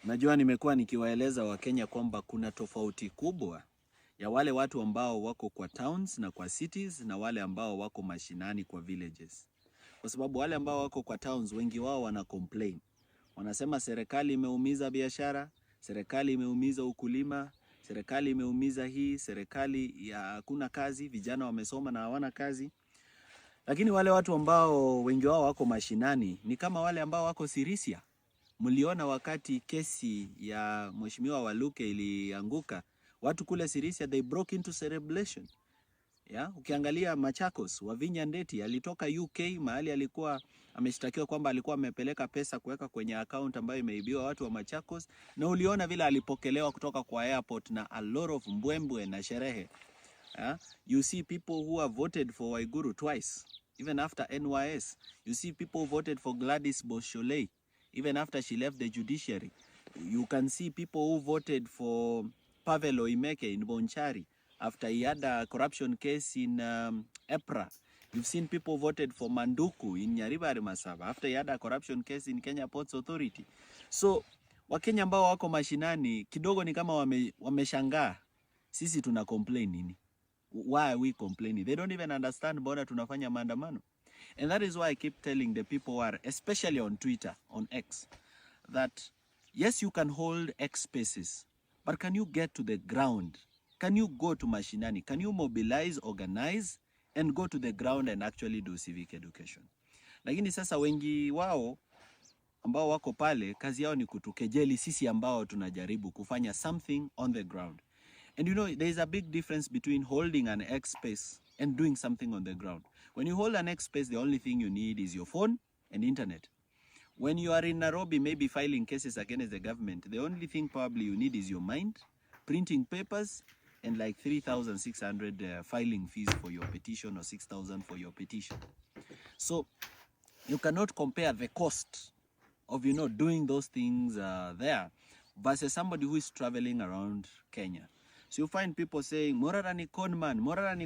Najua nimekuwa nikiwaeleza Wakenya kwamba kuna tofauti kubwa ya wale watu ambao wako kwa towns na kwa cities na wale ambao wako mashinani kwa villages. Kwa sababu wale ambao wako kwa towns wengi wao wana complain. Wanasema serikali imeumiza biashara, serikali imeumiza ukulima, serikali imeumiza hii, serikali ya hakuna kazi, vijana wamesoma na hawana kazi. Lakini wale watu ambao wengi wao wako mashinani ni kama wale ambao wako Sirisia. Mliona wakati kesi ya Mheshimiwa Waluke ilianguka, watu kule Sirisia they broke into celebration. Ukiangalia Machakos, Wavinya Ndeti alitoka UK mahali alikuwa ameshtakiwa kwamba alikuwa amepeleka pesa kuweka kwenye account ambayo imeibiwa watu wa Machakos, na uliona vile alipokelewa kutoka kwa airport na a lot of mbwembwe na sherehe. You see people who have voted for Waiguru twice, even after NYS. You see people who voted for Gladys Bosholei, even after she left the judiciary. You can see people who voted for Pavel Oimeke in Bonchari after he had a corruption case in EPRA. You've seen people voted for Manduku in Nyaribari Masaba after he had a corruption case in Kenya Ports Authority. So, Wakenya ambao wako mashinani kidogo ni kama wameshangaa. Sisi tuna complain nini? Why are we complaining? They don't even understand mbona tunafanya maandamano. And that is why I keep telling the people who are, especially on Twitter, on X, that yes, you can hold X spaces, but can you get to the ground? Can you go to mashinani? Can you mobilize, organize, and go to the ground and actually do civic education? Lakini sasa wengi wao ambao wako pale, kazi yao ni kutukejeli sisi ambao tunajaribu kufanya something on the ground. And you know, there is a big difference between holding an X space and doing something on the ground. When you hold an X space, the only thing you need is your phone and internet. When you are in Nairobi, maybe filing cases against the government, the only thing probably you need is your mind, printing papers, and like 3,600 filing fees for your petition or 6,000 for your petition. So you cannot compare the cost of, doing those things there versus somebody who is traveling around Kenya. So you find people saying, Morara ni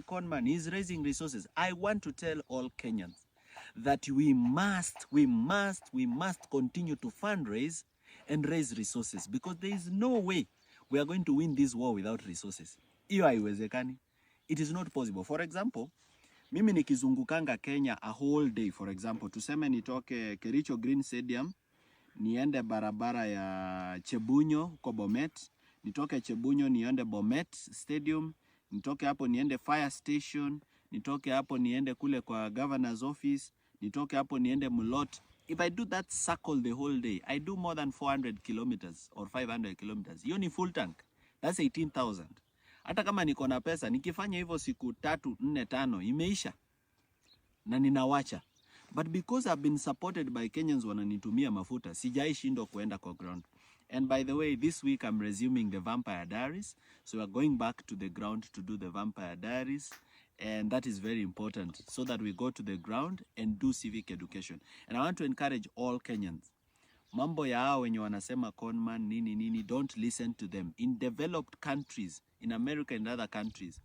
conman, he's raising resources. I want to tell all Kenyans that we must continue to fundraise and raise resources, because there is no way we are going to win this war without resources. Iyo haiwezekani. It is not possible. For example, mimi nikizungukanga Kenya a whole day, for example, tuseme nitoke Kericho Green Stadium, niende barabara ya Chebunyo kwa Bomet, nitoke Chebunyo niende Bomet Stadium, nitoke hapo niende Fire Station, nitoke hapo niende kule kwa Governor's Office, nitoke hapo niende Mulot. If I do that circle the whole day, I do more than 400 kilometers or 500 kilometers. Hiyo ni full tank. That's 18,000. Hata kama niko na pesa, nikifanya hivyo siku 3, 4, 5, imeisha. Na ninawacha. But because I've been supported by Kenyans wananitumia mafuta, sijai shindwa kuenda kwa ground. And by the way, this week I'm resuming the Vampire Diaries. So we're going back to the ground to do the Vampire Diaries. And that is very important, so that we go to the ground and do civic education. And I want to encourage all Kenyans. Mambo ya hao wenye wanasema conman, nini, don't listen to them. In developed countries, in America and other countries,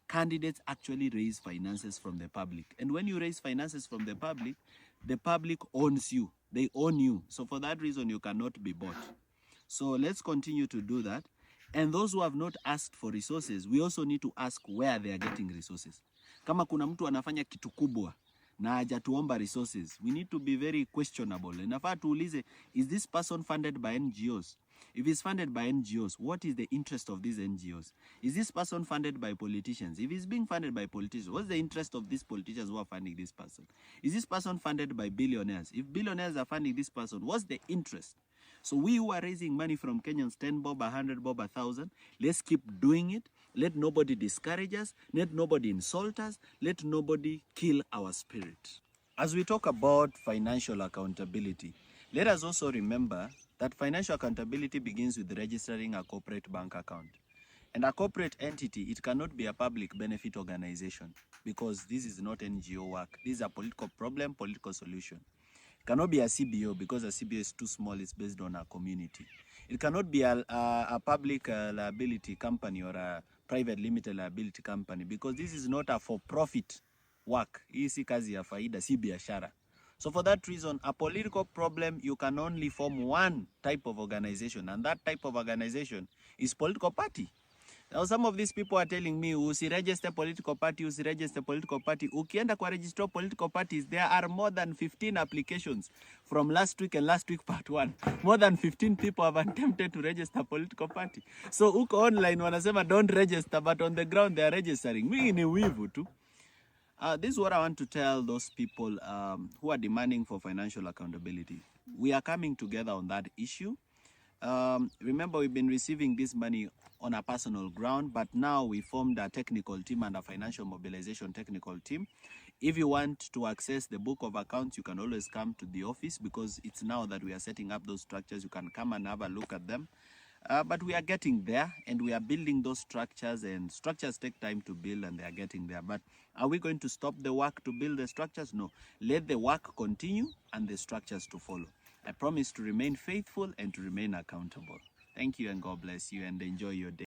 candidates actually raise finances from the public. And when you raise finances from the public owns you. They own you. So for that reason, you cannot be bought. So let's continue to do that. And those who have not asked for resources, we also need to ask where they are getting resources. Kama kuna mtu anafanya kitu kubwa na hajatuomba resources, we need to be very questionable. Inafaa tuulize, is this person funded by NGOs? If he's funded by NGOs, what is the interest of these NGOs? Is this person funded by politicians? If he's being funded by politicians, what's the interest of these politicians who are funding this person? Is this person funded by billionaires? If billionaires are funding this person, what's the interest? So we who are raising money from Kenyans, 10 bob, 100 bob, 1,000, let's keep doing it. Let nobody discourage us. Let nobody insult us. Let nobody kill our spirit. As we talk about financial accountability, let us also remember that financial accountability begins with registering a corporate bank account. And a corporate entity, it cannot be a public benefit organization, because this is not NGO work. This is a political problem, political solution. It cannot be a CBO, because a CBO is too small, it's based on a community. It cannot be a public liability company or a private limited liability company, because this is not a for-profit work. Hii si kazi ya faida, si biashara. So for that reason, a political problem, you can only form one type of organization, and that type of organization is political party. Now, some of these people are telling me, usiregister political party, usiregister political party. Ukienda kwa register political parties, there are more than 15 applications from last week and last week part 1. More than 15 people have attempted to register political party. So uko online wanasema don't register, but on the ground they are registering. Mimi ni wivu tu. This is what I want to tell those people who are demanding for financial accountability. We are coming together on that issue. Remember, we've been receiving this money on a personal ground, but now we formed a technical team and a financial mobilization technical team. If you want to access the book of accounts, you can always come to the office, because it's now that we are setting up those structures. You can come and have a look at them. But we are getting there, and we are building those structures, and structures take time to build, and they are getting there. But are we going to stop the work to build the structures? No. Let the work continue and the structures to follow. I promise to remain faithful and to remain accountable. Thank you, and God bless you, and enjoy your day.